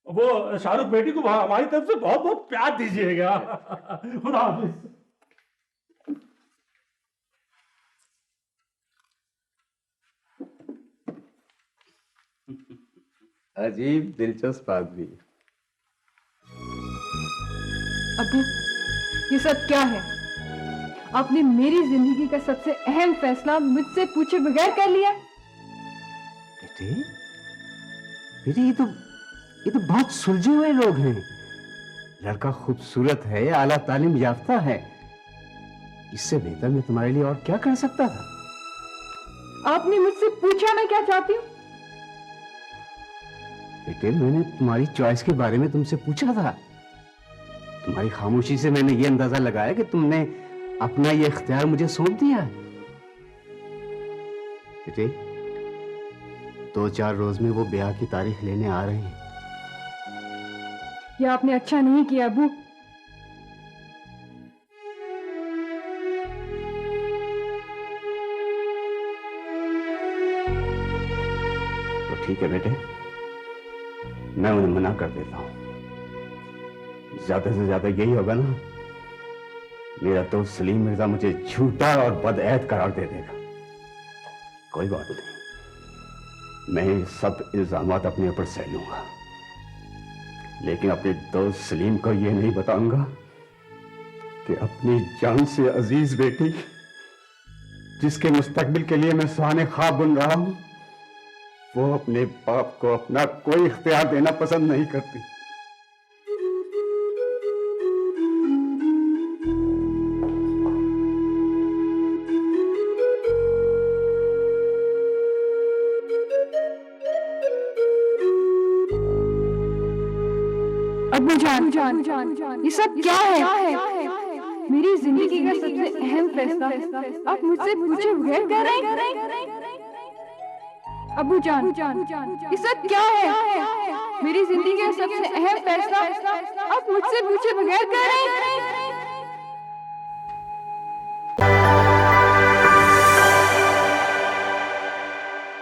वो शाहरुख बेटी को हमारी तरफ से बहुत बहुत प्यार दीजिएगा। खुदा हाफिज। अजीब दिलचस्प आदमी। अबू, ये सब क्या है? आपने मेरी जिंदगी का सबसे अहम फैसला मुझसे पूछे बगैर कर लिया। बेटे, बेटे ये तो बहुत सुलझे हुए लोग हैं। लड़का खूबसूरत है, आला तालीम याफ्ता है। इससे बेहतर मैं तुम्हारे लिए और क्या कर सकता था? आपने मुझसे पूछा मैं क्या चाहती हूँ? बेटे, मैंने तुम्हारी चॉइस के बारे में तुमसे पूछा था। तुम्हारी खामोशी से मैंने ये अंदाजा लगाया कि तुमने अपना ये इख्तियार मुझे सौंप दिया है। बेटे, 2-4 रोज में वो ब्याह की तारीख लेने आ रहे हैं। ये आपने अच्छा नहीं किया अबू। तो ठीक है बेटे, मैं उन्हें मना कर देता हूं। ज्यादा से ज्यादा यही होगा ना, मेरा दोस्त सलीम मिर्जा मुझे झूठा और बदऐत करार दे देगा। कोई बात नहीं, मैं ये सब इल्जामात अपने ऊपर सह लूंगा, लेकिन अपने दोस्त सलीम को यह नहीं बताऊंगा कि अपनी जान से अजीज बेटी, जिसके मुस्तकबिल के लिए मैं सुहाने ख्वाब बुन रहा हूं, वो अपने बाप को अपना कोई इख्तियार देना पसंद नहीं करती। अबू जान, ये सब क्या है? मेरी जिंदगी का सबसे अहम फैसला आप मुझसे पूछे बगैर कर रहे हैं। अबू जान, ये सब क्या है? मेरी जिंदगी का सबसे अहम फैसला आप मुझसे पूछे बगैर कर रहे हैं।